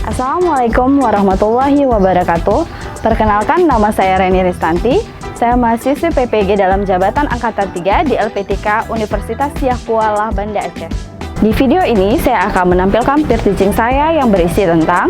Assalamualaikum warahmatullahi wabarakatuh. Perkenalkan, nama saya Reni Ristanti. Saya mahasiswi PPG dalam jabatan Angkatan 3 di LPTK Universitas Syakualah Banda Aceh. Di video ini saya akan menampilkan peer teaching saya yang berisi tentang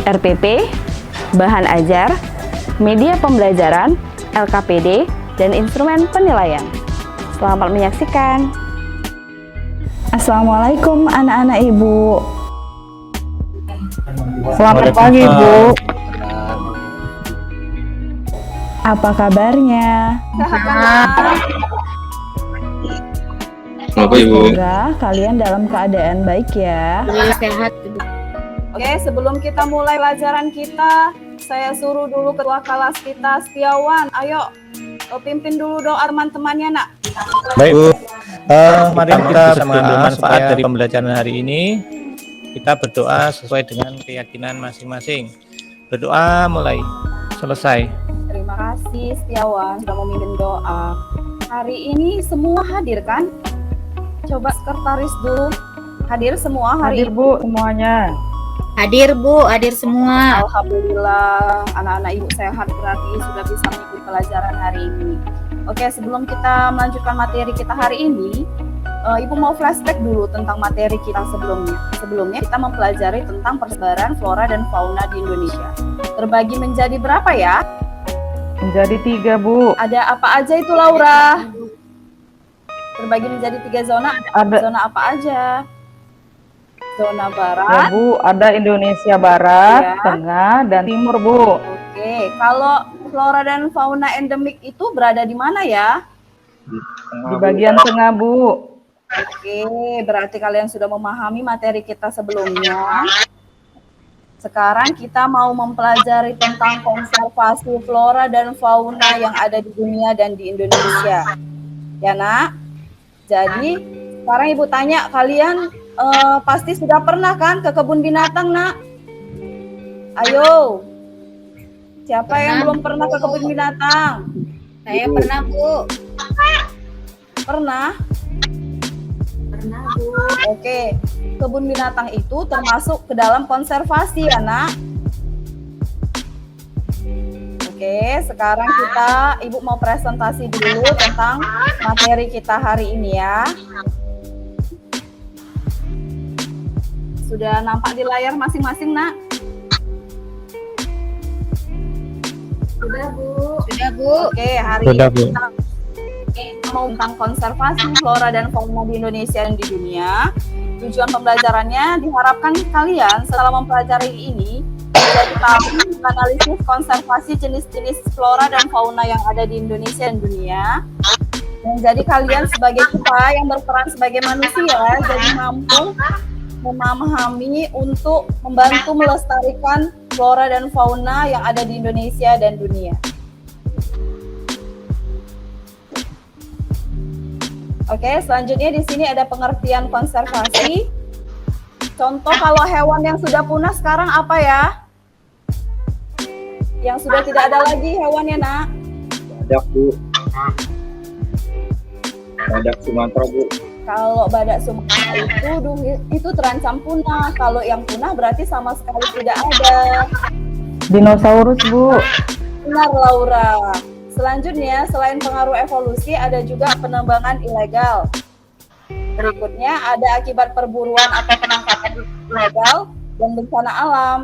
RPP, bahan ajar, media pembelajaran, LKPD, dan instrumen penilaian. Selamat menyaksikan. Assalamualaikum anak-anak Ibu. Selamat pagi, Bu. Apa kabarnya? Apa, Ibu? Semoga kalian dalam keadaan baik ya. Sehat. Oke, sebelum kita mulai pelajaran kita, saya suruh dulu ketua kelas kita, Setiawan. Ayo, pimpin dulu dong Arman temannya, nak. Baik, Bu. Mari kita bisa mengambil berdoa manfaat supaya dari pembelajaran hari ini. Kita berdoa sesuai dengan keyakinan masing-masing. Berdoa mulai selesai. Terima kasih Setiawan sudah memimpin doa. Hari ini semua hadir kan? Coba sekretaris dulu. Hadir semua hari hadir, Bu, semuanya. Hadir, Bu, hadir semua. Alhamdulillah, anak-anak Ibu sehat berarti sudah bisa mengikuti pelajaran hari ini. Oke, sebelum kita melanjutkan materi kita hari ini, Ibu mau flashback dulu tentang materi kita sebelumnya. Sebelumnya kita mempelajari tentang persebaran flora dan fauna di Indonesia. Terbagi menjadi berapa ya? Menjadi 3, Bu. Ada apa aja itu, Laura? Terbagi menjadi 3 zona. Ada Zona apa aja? Zona ya, barat. Bu, ada Indonesia Barat, Ya. Tengah, dan Timur, Bu. Oke, kalau flora dan fauna endemik itu berada di mana ya? Di bagian tengah, Bu. Oke, berarti kalian sudah memahami materi kita sebelumnya. Sekarang kita mau mempelajari tentang konservasi flora dan fauna yang ada di dunia dan di Indonesia. Ya, Nak? Jadi, sekarang Ibu tanya, kalian pasti sudah pernah kan ke kebun binatang, Nak? Ayo. Siapa yang belum pernah ke kebun binatang? Saya pernah, Bu. Pernah? Pernah, Bu. Oke, kebun binatang itu termasuk ke dalam konservasi ya, Nak. Oke, sekarang Ibu mau presentasi dulu tentang materi kita hari ini ya. Sudah nampak di layar masing-masing, Nak? Sudah, Bu. Sudah, Bu. Oke, hari Sudah, ini Bu. kita mau tentang konservasi flora dan fauna di Indonesia dan di dunia. Tujuan pembelajarannya diharapkan kalian setelah mempelajari ini menjadi tahu menganalisis konservasi jenis-jenis flora dan fauna yang ada di Indonesia dan dunia. Dan jadi kalian sebagai kita yang berperan sebagai manusia jadi mampu memahami untuk membantu melestarikan flora dan fauna yang ada di Indonesia dan dunia. Oke, selanjutnya di sini ada pengertian konservasi. Contoh kalau hewan yang sudah punah sekarang apa ya? Yang sudah tidak ada lagi hewannya, Nak? Badak, Bu. Badak Sumatera, Bu. Kalau badak Sumatera itu terancam punah. Kalau yang punah berarti sama sekali tidak ada. Dinosaurus, Bu. Benar, Laura. Selanjutnya, selain pengaruh evolusi, ada juga penembangan ilegal. Berikutnya, ada akibat perburuan atau penangkapan ilegal dan bencana alam.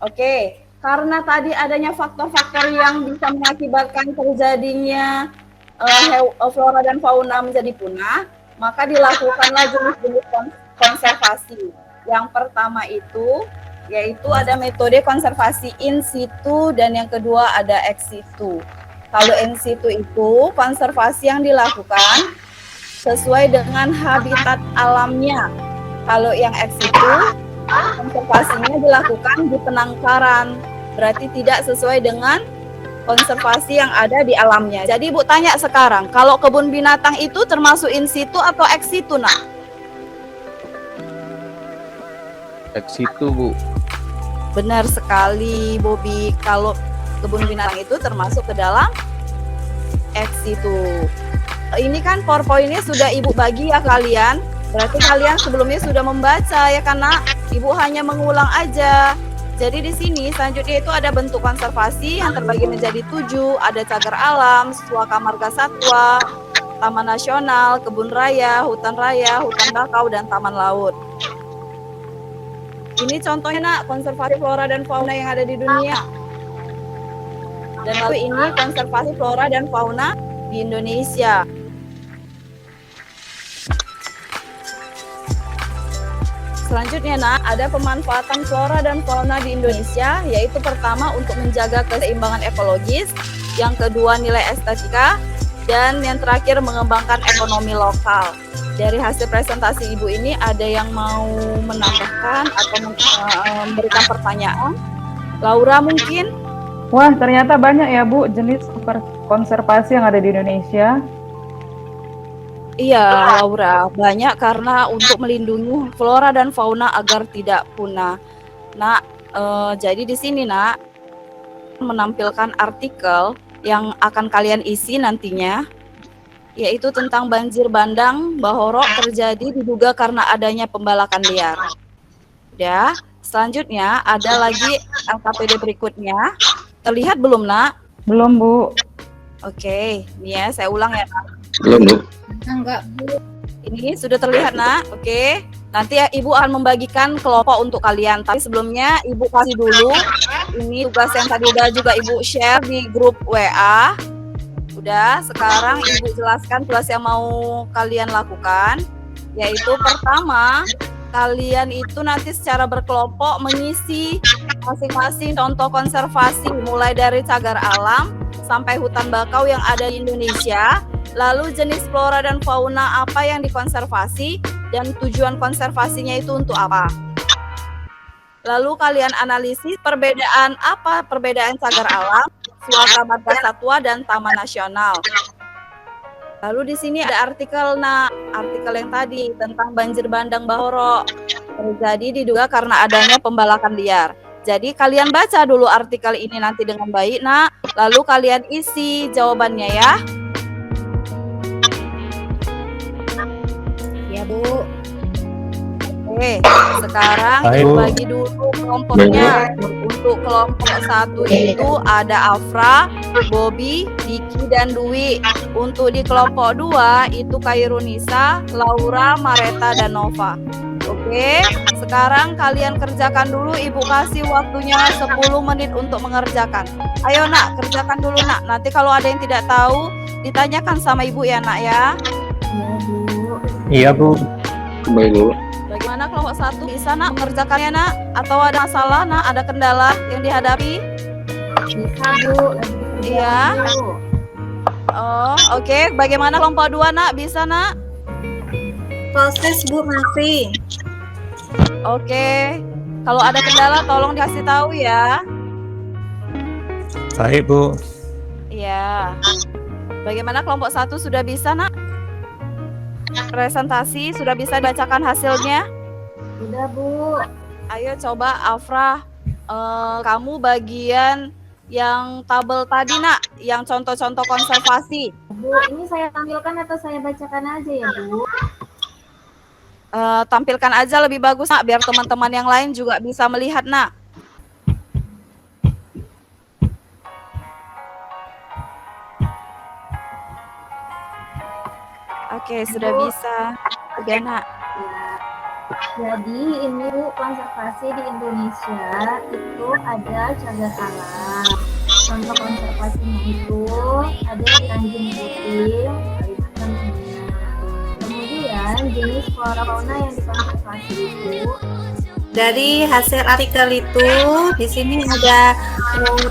Oke, karena tadi adanya faktor-faktor yang bisa mengakibatkan terjadinya flora dan fauna menjadi punah, maka dilakukanlah jenis-jenis konservasi. Yang pertama itu yaitu ada metode konservasi in situ dan yang kedua ada ex situ. Kalau in situ itu konservasi yang dilakukan sesuai dengan habitat alamnya. Kalau yang ex situ konservasinya dilakukan di penangkaran, berarti tidak sesuai dengan konservasi yang ada di alamnya. Jadi Ibu tanya sekarang, kalau kebun binatang itu termasuk in situ atau ex situ, Nak? Ex situ, Bu. Benar sekali, Bobby. Kalau kebun binatang itu termasuk ke dalam ex situ. Ini kan PowerPoint-nya sudah Ibu bagi ya kalian. Berarti kalian sebelumnya sudah membaca ya kan nak? Ibu hanya mengulang aja. Jadi di sini selanjutnya itu ada bentuk konservasi yang terbagi menjadi 7, ada cagar alam, suaka marga satwa, taman nasional, kebun raya, hutan bakau, dan taman laut. Ini contohnya nak, konservasi flora dan fauna yang ada di dunia. Dan lalu ini konservasi flora dan fauna di Indonesia. Selanjutnya nak, ada pemanfaatan flora dan fauna di Indonesia, yaitu pertama untuk menjaga keseimbangan ekologis, yang kedua nilai estetika, dan yang terakhir mengembangkan ekonomi lokal. Dari hasil presentasi Ibu ini ada yang mau menambahkan atau memberikan pertanyaan? Laura mungkin? Wah, ternyata banyak ya Bu jenis konservasi yang ada di Indonesia. Iya, Laura, banyak karena untuk melindungi flora dan fauna agar tidak punah. Nah, jadi di sini nak menampilkan artikel yang akan kalian isi nantinya, yaitu tentang banjir bandang Bahoro terjadi diduga karena adanya pembalakan liar. Ya, selanjutnya ada lagi LKPD berikutnya. Terlihat belum nak? Belum Bu. Oke, ini ya saya ulang ya nak. Belum, Bu. Enggak, Bu. Ini sudah terlihat nak, oke. Nanti ya Ibu akan membagikan kelompok untuk kalian. Tapi sebelumnya Ibu kasih dulu. Ini tugas yang tadi udah juga Ibu share di grup WA. Udah, sekarang Ibu jelaskan tugas yang mau kalian lakukan. Yaitu pertama, kalian itu nanti secara berkelompok mengisi masing-masing contoh konservasi. Mulai dari cagar alam sampai hutan bakau yang ada di Indonesia. Lalu jenis flora dan fauna apa yang dikonservasi dan tujuan konservasinya itu untuk apa. Lalu kalian analisis perbedaan cagar alam, suaka marga satwa, dan taman nasional. Lalu di sini ada artikel yang tadi tentang banjir bandang Bahoro terjadi diduga karena adanya pembalakan liar. Jadi kalian baca dulu artikel ini nanti dengan baik nak, lalu kalian isi jawabannya ya. Ya, Bu. Oke, sekarang Baik, Ibu Bu. bagi dulu kelompoknya. Untuk kelompok 1 itu ada Afra, Bobby, Diki, dan Dwi. Untuk di kelompok 2 itu Kairunisa, Laura, Mareta, dan Nova. Oke, sekarang kalian kerjakan dulu. Ibu kasih waktunya 10 menit untuk mengerjakan. Ayo nak, kerjakan dulu nak. Nanti kalau ada yang tidak tahu, ditanyakan sama Ibu ya nak ya. Iya Bu. Baik, Bu. Bagaimana kelompok 1 bisa nak mengerjakannya nak? Atau ada masalah nak? Ada kendala yang dihadapi? Bisa, Bu. Iya. Oh, oke. Bagaimana kelompok 2 nak? Bisa nak? Proses, Bu, masih. Oke. Kalau ada kendala tolong dikasih tahu ya. Baik Bu. Iya. Bagaimana kelompok 1 sudah bisa nak? Presentasi sudah bisa dibacakan hasilnya? Udah, Bu. Ayo coba Afra, kamu bagian yang tabel tadi nak, yang contoh-contoh konservasi. Bu, ini saya tampilkan atau saya bacakan aja ya, Bu? Tampilkan aja lebih bagus nak, biar teman-teman yang lain juga bisa melihat nak. Oke, sudah bisa. Udah nak. Jadi ini Bu, konservasi di Indonesia itu ada cagar alam. Contoh konservasinya itu ada di Tanjung Puting, Kalimantan Tengah. Kemudian jenis flora fauna yang dikonservasi itu dari hasil artikel itu di sini ada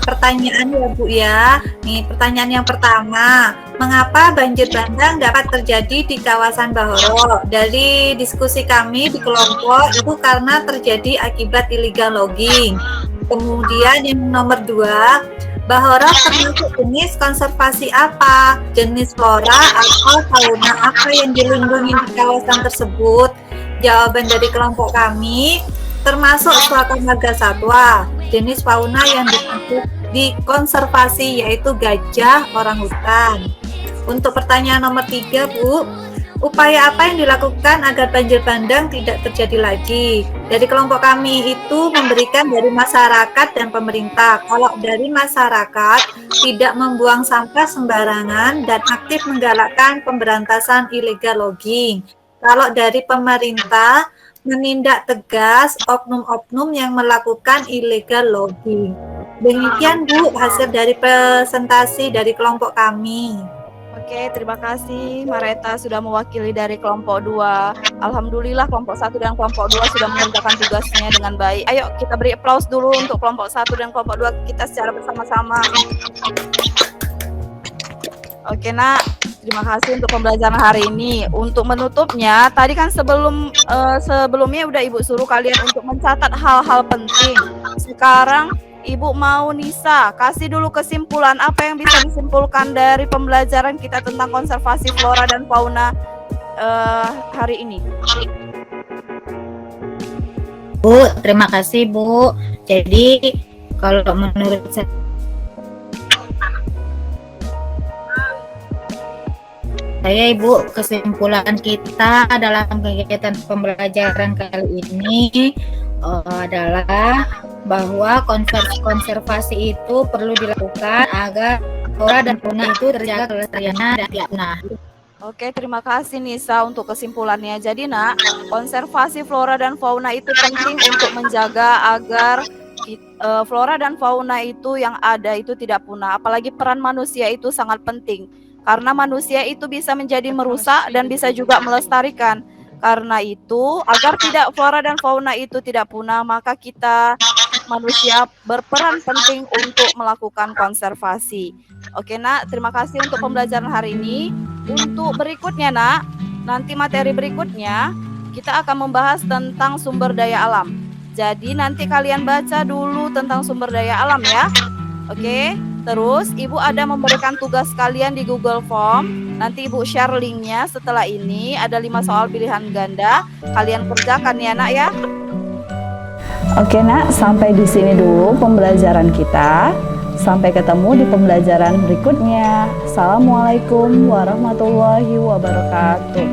pertanyaan ya Bu ya. Nih pertanyaan yang pertama, mengapa banjir bandang dapat terjadi di kawasan Bahoro? Dari diskusi kami di kelompok itu karena terjadi akibat illegal logging. Kemudian yang nomor 2, Bahoro termasuk jenis konservasi apa? Jenis flora atau fauna apa yang dilindungi di kawasan tersebut? Jawaban dari kelompok kami termasuk suaka marga satwa, jenis fauna yang dikonservasi yaitu gajah orangutan. Untuk pertanyaan nomor 3 Bu, upaya apa yang dilakukan agar banjir bandang tidak terjadi lagi? Dari kelompok kami itu memberikan dari masyarakat dan pemerintah. Kalau dari masyarakat tidak membuang sampah sembarangan dan aktif menggalakkan pemberantasan illegal logging. Kalau dari pemerintah menindak tegas oknum-oknum yang melakukan illegal logging. Demikian Bu hasil dari presentasi dari kelompok kami. Oke, terima kasih Mareta sudah mewakili dari kelompok 2. Alhamdulillah kelompok 1 dan kelompok 2 sudah mengerjakan tugasnya dengan baik. Ayo kita beri aplaus dulu untuk kelompok 1 dan kelompok 2 kita secara bersama-sama. Oke Nak, terima kasih untuk pembelajaran hari ini. Untuk menutupnya, tadi kan sebelumnya udah Ibu suruh kalian untuk mencatat hal-hal penting. Sekarang Ibu mau Nisa, kasih dulu kesimpulan apa yang bisa disimpulkan dari pembelajaran kita tentang konservasi flora dan fauna hari ini. Bu, terima kasih Bu. Jadi kalau menurut saya Ibu, kesimpulan kita dalam kegiatan pembelajaran kali ini adalah bahwa konservasi itu perlu dilakukan agar flora dan fauna itu terjaga kelestariannya dan tidak punah. Oke, terima kasih Nisa untuk kesimpulannya. Jadi Nak, konservasi flora dan fauna itu penting untuk menjaga agar flora dan fauna itu yang ada itu tidak punah. Apalagi peran manusia itu sangat penting. Karena manusia itu bisa menjadi merusak dan bisa juga melestarikan. Karena itu, agar tidak flora dan fauna itu tidak punah, maka kita manusia berperan penting untuk melakukan konservasi. Oke Nak, terima kasih untuk pembelajaran hari ini. Untuk berikutnya Nak, nanti materi berikutnya kita akan membahas tentang sumber daya alam. Jadi nanti kalian baca dulu tentang sumber daya alam ya. Oke, terus Ibu ada memberikan tugas kalian di Google Form. Nanti Ibu share linknya setelah ini. Ada 5 soal pilihan ganda. Kalian kerjakan ya Nak ya. Oke Nak, sampai di sini dulu pembelajaran kita. Sampai ketemu di pembelajaran berikutnya. Assalamualaikum warahmatullahi wabarakatuh.